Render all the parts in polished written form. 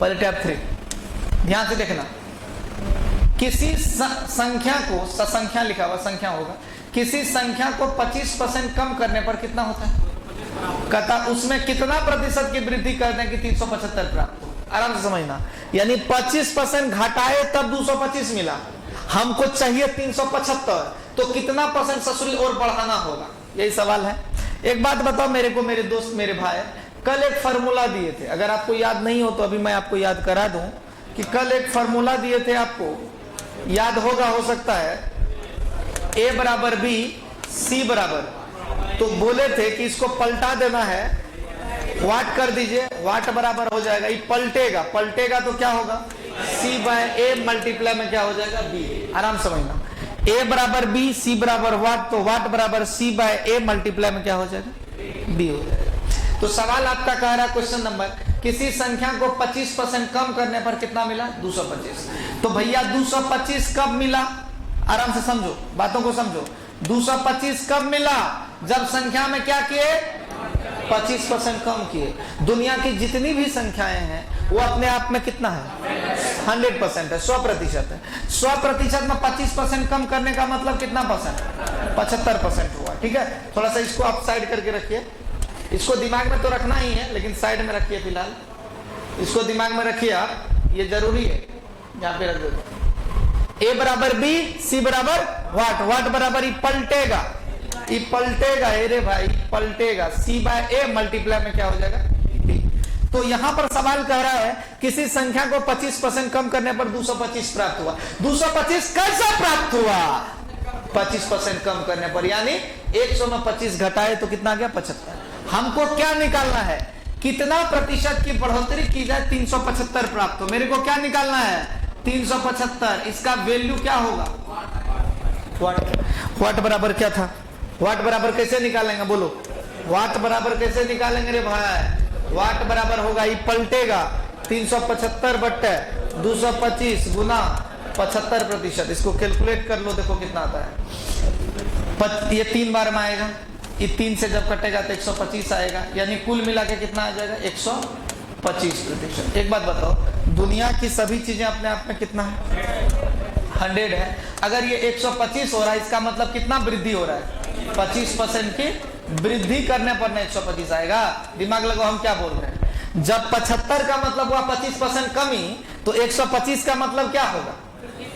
पहले टैब 3, ध्यान से देखना। किसी संख्या को, ससंख्या लिखा हुआ संख्या होगा, किसी संख्या को 25% कम करने पर कितना होता है? कहता उसमें कितना प्रतिशत की वृद्धि कर दें कि 375 प्राप्त हो। आराम से समझना, यानी 25% घटाए तब 225 मिला, हमको चाहिए 375, तो कितना परसेंट ससुरी और बढ़ाना होगा, यही सवाल है। एक बात बताओ मेरे को, मेरे दोस्त, मेरे भाई, कल एक फार्मूला दिए थे, अगर आपको याद नहीं हो तो अभी मैं आपको याद करा दूं कि कल एक फार्मूला दिए थे, आपको याद होगा, हो सकता है, A बराबर B C बराबर, तो बोले थे कि इसको पलटा देना है, वाट कर दीजिए, वाट बराबर हो जाएगा, ये पलटेगा, पलटेगा तो क्या होगा, C बाय A मल्टीप्लाई में क्या हो जाएगा, B। आराम समझना, A बराबर B, C बराबर वाट, तो वाट बराबर C बाय A मल्टीप्लाई में क्या हो जाएगा, B हो जाएगा। तो सवाल आपका कह रहा है, क्वेश्चन नंबर, किसी संख्या को 25% कम करने पर कितना मिला, 225। तो भैया 225 कब मिला, आराम से समझो, बातों को समझो। 225 कब मिला, जब संख्या में क्या किए, 25% कम किए। दुनिया की जितनी भी संख्याएं हैं वो अपने आप में कितना है, 100% है, 100% है। 100% में 25% कम करने का मतलब कितना परसेंट, 75% हुआ। ठीक है, थोड़ा सा इसको आप साइड करके रखिए, इसको दिमाग में तो रखना ही है, लेकिन साइड में रखिए फिलहाल, इसको दिमाग में रखिए आप, ये जरूरी है, यहाँ पे रख दो। A बराबर B, C बराबर वाट, वाट बराबर ही पलटेगा, ये पलटेगा, अरे भाई पलटेगा, C बाय A मल्टीप्लाई में क्या हो जाएगा, B। तो यहां पर सवाल कह रहा है किसी संख्या को 25% कम करने पर 225 प्राप्त हुआ। 225 कैसे प्राप्त हुआ, 25% कम करने पर, यानी 100 में 25 घटाए तो कितना आ गया, 75। हमको क्या निकालना है, कितना प्रतिशत की बढ़ोतरी की जाए 375 प्राप्त हो। मेरे को क्या निकालना है, 375, इसका वैल्यू क्या होगा, वाट। वाट बराबर क्या था, वाट बराबर कैसे निकालेंगे, बोलो, वाट बराबर कैसे निकालेंगे रे भाई, वाट बराबर होगा, ये पलटेगा, 375 बट्टे 225 गुना 75%। इसको कैलकुलेट कर लो, देखो कितना आता है, ये 3 बार में आएगा, ये 3 से जब कटेगा तो 125 आएगा, यानी कुल मिला के कितना आ जाएगा, 125%। एक बात बताओ, दुनिया की सभी चीजें अपने आप में कितना है, 100 है। अगर ये 125 हो रहा है, इसका मतलब कितना वृद्धि हो रहा है, 25% की वृद्धि करने पर ना 125 आएगा। दिमाग लगाओ, हम क्या बोल रहे हैं, जब 75 का मतलब हुआ 25% कमी, तो 125 का मतलब क्या होगा,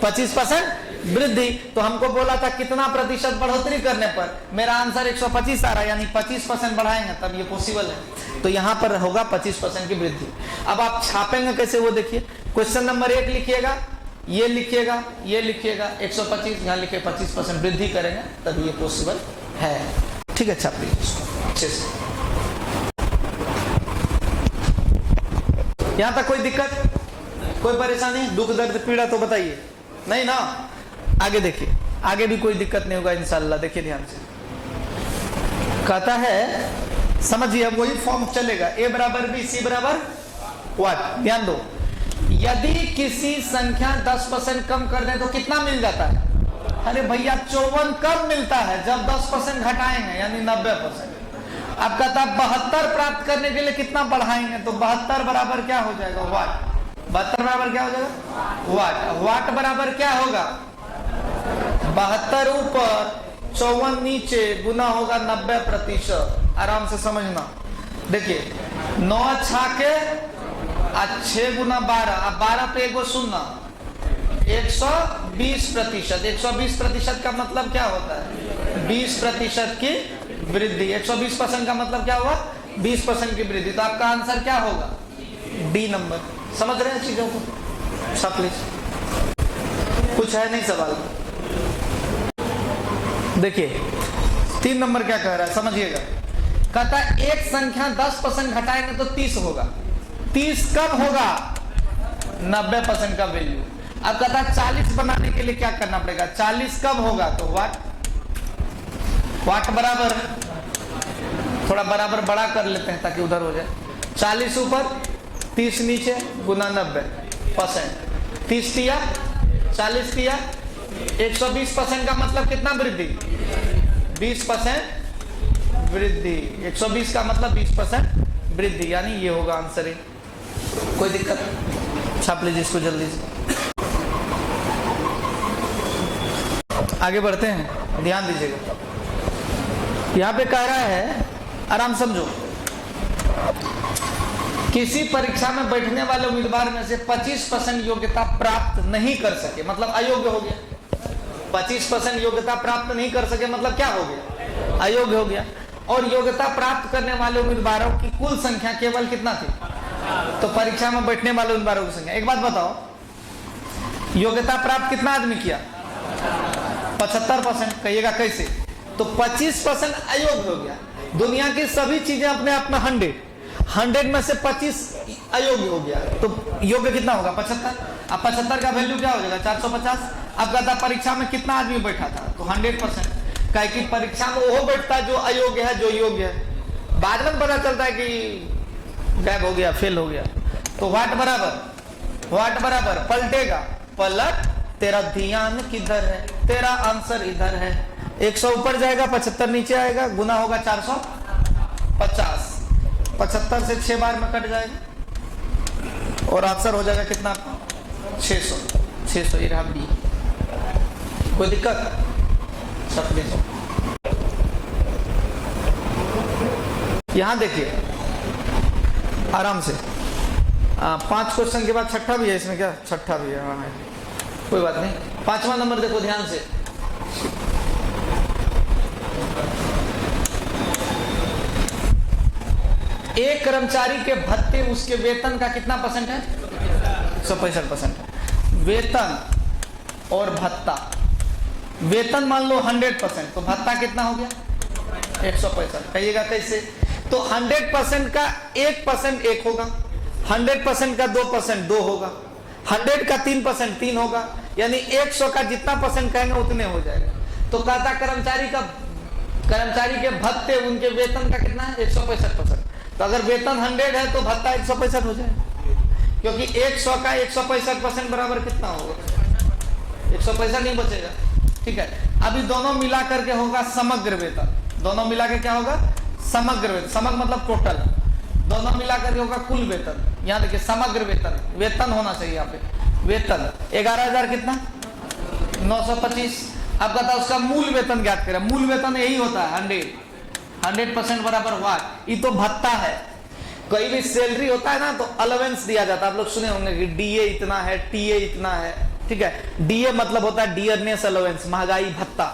25% वृद्धि। तो हमको बोला था कितना प्रतिशत बढ़ोतरी करने पर, मेरा आंसर 125 आ रहा है, यानी 25% बढ़ाएंगे तब ये पॉसिबल है। तो यहाँ पर होगा 25% की वृद्धि। अब आप छापेंगे कैसे, वो देखिए, क्वेश्चन नंबर 1 लिखिएगा, ये लिखिएगा, ये लिखिएगा, 125 यहाँ लिखे 25% वृद्धि करेंगे तब ये पॉसिबल है। ठीक है, छाप लीजिए इसको अच्छे से। यहाँ तक कोई दिक्कत, कोई परेशानी, दुख दर्द पीड़ा तो बताइए, नहीं ना। आगे देखिए, आगे भी कोई दिक्कत नहीं होगा इंशाल्लाह। देखिए ध्यान से, कहता है, समझिए, अब वही फॉर्म चलेगा, A बराबर B, C बराबर वाट। ध्यान दो, यदि किसी संख्या 10% कम कर दें तो कितना मिल जाता है, अरे भैया 54 कब मिलता है, जब 10% घटाएंगे, यानी 90%। अब कहता है 72 प्राप्त करने के लिए कितना बढ़ाएंगे, तो 72 बराबर क्या हो जाएगा, वाट। 72 बराबर क्या हो जाएगा, वाट। वाट बराबर क्या होगा, 72 ऊपर 54 नीचे गुना होगा 90%। आराम से समझना, देखिए 9 छाके 6 गुना 12, अब 12 पे एगो सुनना, 120%। 120% का मतलब क्या होता है, 20% की वृद्धि। 120% का मतलब क्या हुआ, 20% की वृद्धि। तो आपका आंसर क्या होगा, डी नंबर। समझ रहे हैं चीजों को, सब प्लीज, कुछ है नहीं सवाल। देखिए 3 नंबर क्या कह रहा है, समझिएगा। कहता है एक संख्या 10% घटाएंगे तो 30 होगा। 30 कब होगा, 90% का वैल्यू। अब कहता है 40 बनाने के लिए क्या करना पड़ेगा, 40 कब होगा, तो वाट। वाट बराबर, थोड़ा बराबर बड़ा कर लेते हैं ताकि उधर हो जाए, 40 ऊपर 30 नीचे गुना 90%। 30 दिया, 40 दिया, 120% का मतलब कितना वृद्धि, 20% वृद्धि। 120 का मतलब 20% वृद्धि, यानी ये होगा आंसर। कोई दिक्कत छाप लीजिए इसको जल्दी से। आगे बढ़ते हैं, ध्यान दीजिएगा। यहां पे कह रहा है, आराम समझो, किसी परीक्षा में बैठने वाले उम्मीदवार में से 25% योग्यता प्राप्त नहीं कर सके, मतलब अयोग्य हो गया। 25% योग्यता प्राप्त नहीं कर सके मतलब क्या हो गया? अयोग्य हो गया। और योग्यता प्राप्त करने वाले उम्मीदवारों की कुल संख्या केवल कितना थी? तो परीक्षा में बैठने वाले उम्मीदवारों की संख्या। एक बात बताओ, योग्यता प्राप्त कितना आदमी किया? 75%। कहिएगा कैसे? तो 25% अयोग्य हो गया। दुनिया की सभी चीजें अपने आप में 100 में से 25 अयोग्य हो गया, तो योग्य कितना होगा? 75। अब 75 का वैल्यू क्या हो जाएगा? 450। अब कहता परीक्षा में कितना आदमी बैठा था? तो 100%। कहे कि परीक्षा में वो बैठता है जो अयोग्य है, जो योग्य है। बाद में पता चलता है कि गायब हो गया, फेल हो गया। तो वाट बराबर पलटेगा, पलट, तेरा ध्यान किधर है, तेरा आंसर इधर है। 100 ऊपर जाएगा, 75 नीचे आएगा, गुना होगा 450। 75 से 6 बार में कट जाएगा और आंसर हो जाएगा कितना? 600। ये रहा बी। कोई दिक्कत? सब यहां देखिए आराम से। 5 क्वेश्चन के बाद छठा भी है इसमें। क्या छठा भी है? हाँ, कोई बात नहीं। 5वां नंबर देखो ध्यान से। एक कर्मचारी के भत्ते उसके वेतन का कितना परसेंट है? 165% है। वेतन और भत्ता, वेतन मान लो 100%, तो भत्ता कितना हो गया? 165। कहिएगा कैसे? तो 100% का 1% 1 होगा, 100% का 2% 2 होगा, 100 का 3% 3 होगा, यानी 100 का जितना परसेंट कहेंगे उतने हो जाएगा। तो कहता कर्मचारी के भत्ते उनके वेतन का कितना है? 165%। तो अगर वेतन 100 है तो भत्ता 165 हो जाएगा, क्योंकि 100 का 165% बराबर कितना होगा? 165 नहीं बचेगा। ठीक है, अभी दोनों मिला करके होगा समग्र वेतन। दोनों मिला के क्या होगा? समग्र वेतन। समग्र मतलब टोटल, दोनों मिला करके होगा कुल वेतन। यहाँ देखिए समग्र वेतन होना चाहिए यहाँ पे। वेतन 11,000 कितना? 925। अब कहता उसका मूल वेतन ज्ञात करें। मूल वेतन यही होता है 100% बराबर वाट। ये तो भत्ता है। कोई भी सैलरी होता है ना तो अलावेंस दिया जाता है। आप लोग सुने होंगे कि डीए इतना है, टीए इतना है। ठीक है, डीए मतलब होता है डियरनेस अलावेंस, महंगाई भत्ता।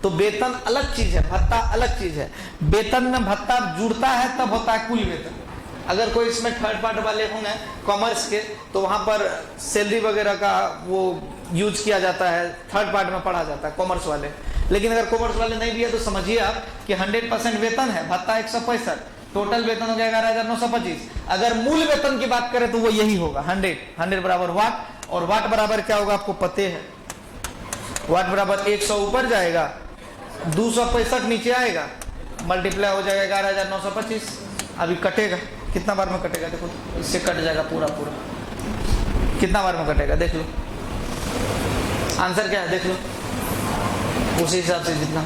तो वेतन अलग चीज है, भत्ता अलग चीज है। वेतन में भत्ता जुड़ता है तब होता है कुल वेतन। अगर कोई इसमें थर्ड पार्ट वाले होंगे कॉमर्स के, तो वहां पर सैलरी वगैरह का वो यूज किया जाता है, थर्ड पार्ट में पढ़ा जाता है कॉमर्स वाले। लेकिन अगर कॉमर्स वाले नहीं भी है तो समझिए आप कि 100% वेतन है, भत्ता 165, टोटल वेतन हो गया 11,925। अगर मूल वेतन की बात करें तो वो यही होगा 100 बराबर वाट। और वाट बराबर क्या होगा आपको पते है? वाट बराबर 100 ऊपर जाएगा, 265 नीचे आएगा, मल्टीप्लाई हो जाएगा 11,925। अभी कटेगा कितना बार में कटेगा? देखो इससे कट जाएगा पूरा। कितना बार में कटेगा देख लो। आंसर क्या है देख लो, उसी हिसाब से जितना।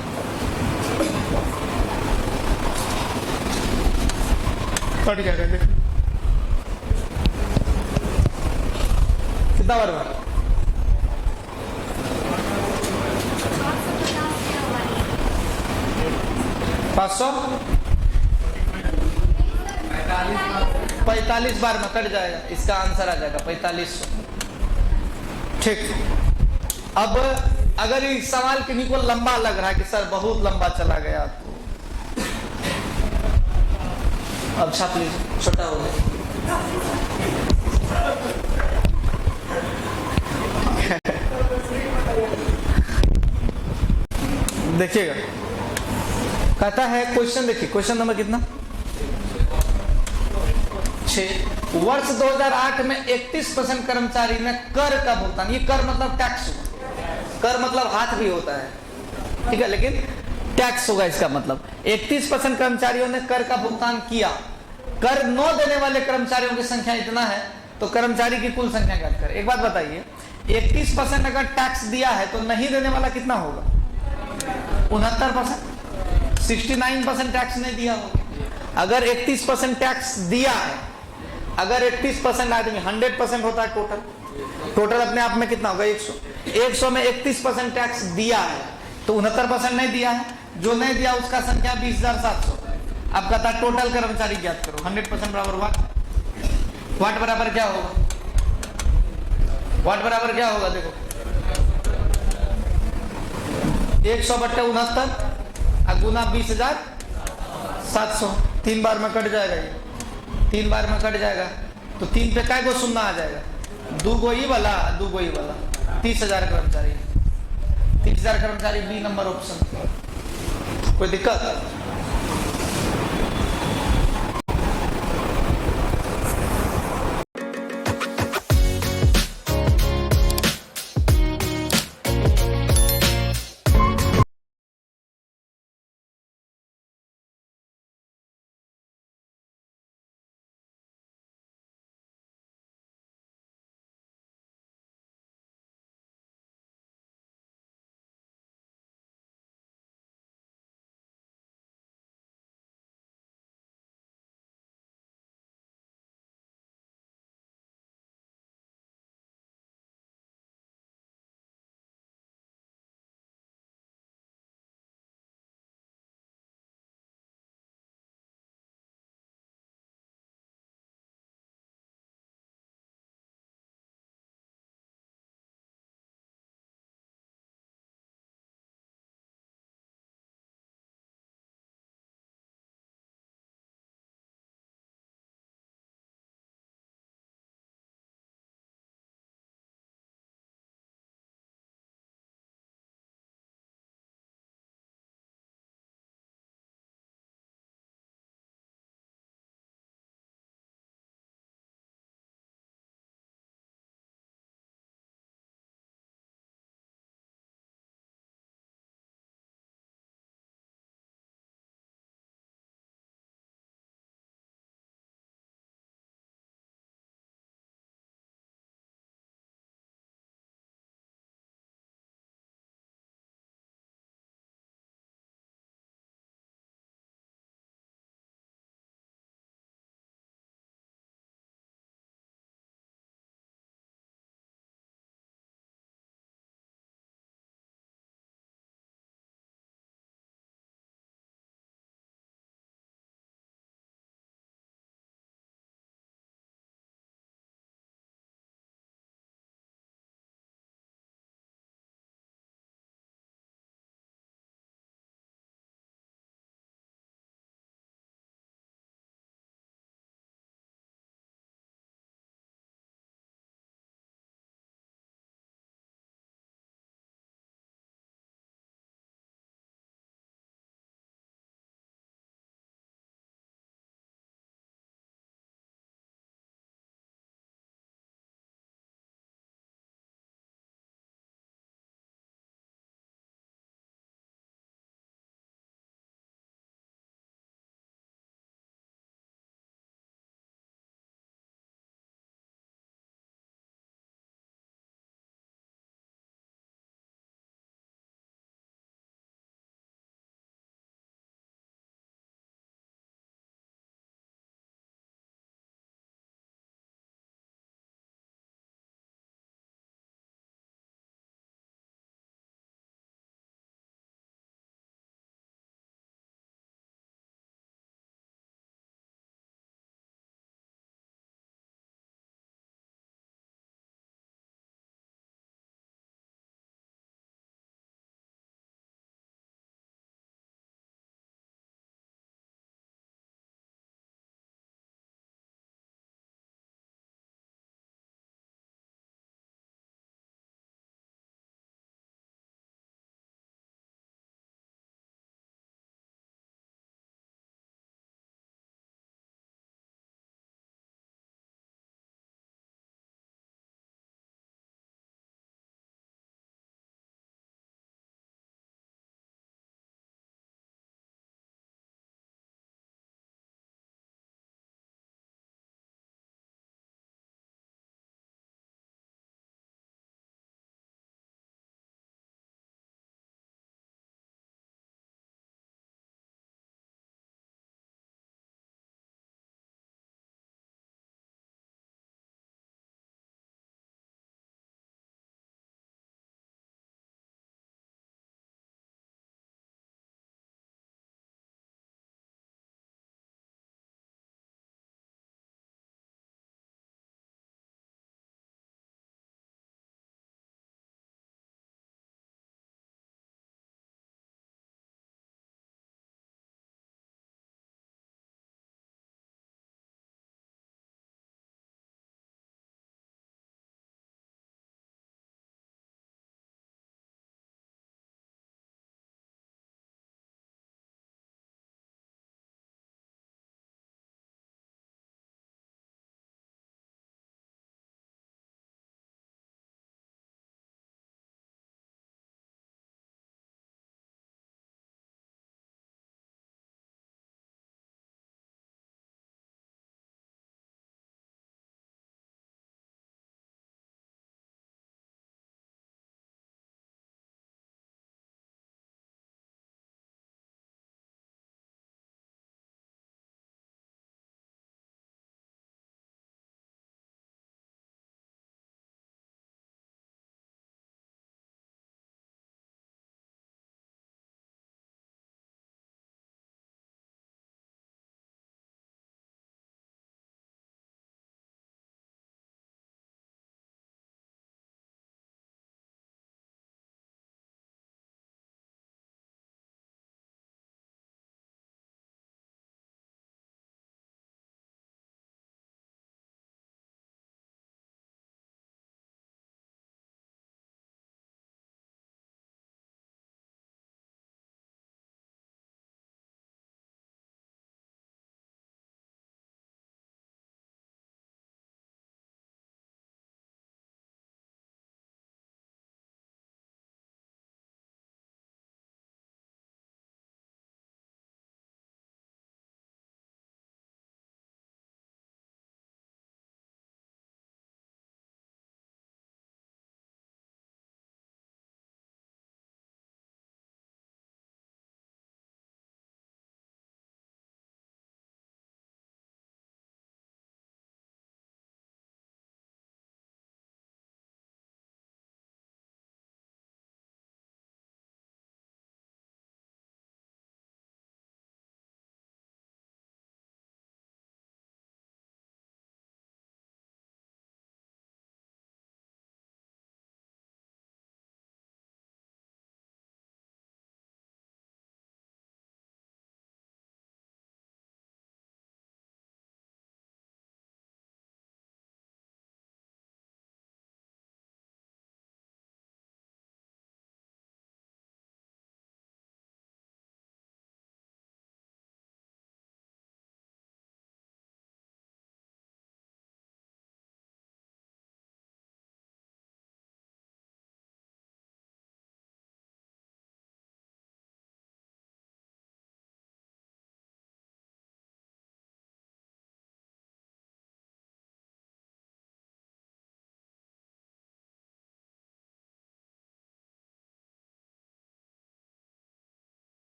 कट जाएगा देख लो कितना बार में? 45 बार में कट जाएगा। इसका आंसर आ जाएगा 4500। ठीक, अब अगर इस सवाल किन्हीं को लंबा लग रहा है कि सर बहुत लंबा चला गया, तो अब छाप लीजिए, छोटा हो गया। देखिएगा, कहता है क्वेश्चन, देखिए क्वेश्चन नंबर कितना? 6। वर्ष 2008 में 31% कर्मचारी ने कर का भुगतान, ये कर मतलब टैक्स, कर मतलब हाथ भी होता है, ठीक है, लेकिन टैक्स होगा इसका मतलब। 31% कर्मचारियों ने कर का भुगतान किया। कर न देने वाले कर्मचारियों की संख्या इतना है, तो कर्मचारी की कुल संख्या ज्ञात करें। एक बात बताइए, 31% अगर टैक्स दिया है तो नहीं देने वाला कितना होगा? 69%। 69% टैक्स नहीं दिया होगा। अगर 31% टैक्स दिया है अगर 31% आदमी 100% होता है टोटल अपने आप में कितना होगा 100। 100 में 31% टैक्स दिया है तो 69% नहीं दिया है। जो नहीं दिया उसका संख्या 20,700। अब कहता है टोटल कर्मचारी ज्ञात करो। 100% बराबर वाट बराबर क्या होगा? वाट बराबर क्या होगा? देखो 100/69 गुना 20,700। 3 बार में कट जाएगा ये, 3 बार में कट जाएगा तो 3 पे काय को शून्य आ जाएगा? 2 गो ई वाला 2 गो ई वाला 30,000 कर्मचारी। 30,000 कर्मचारी बी नंबर ऑप्शन। कोई दिक्कत?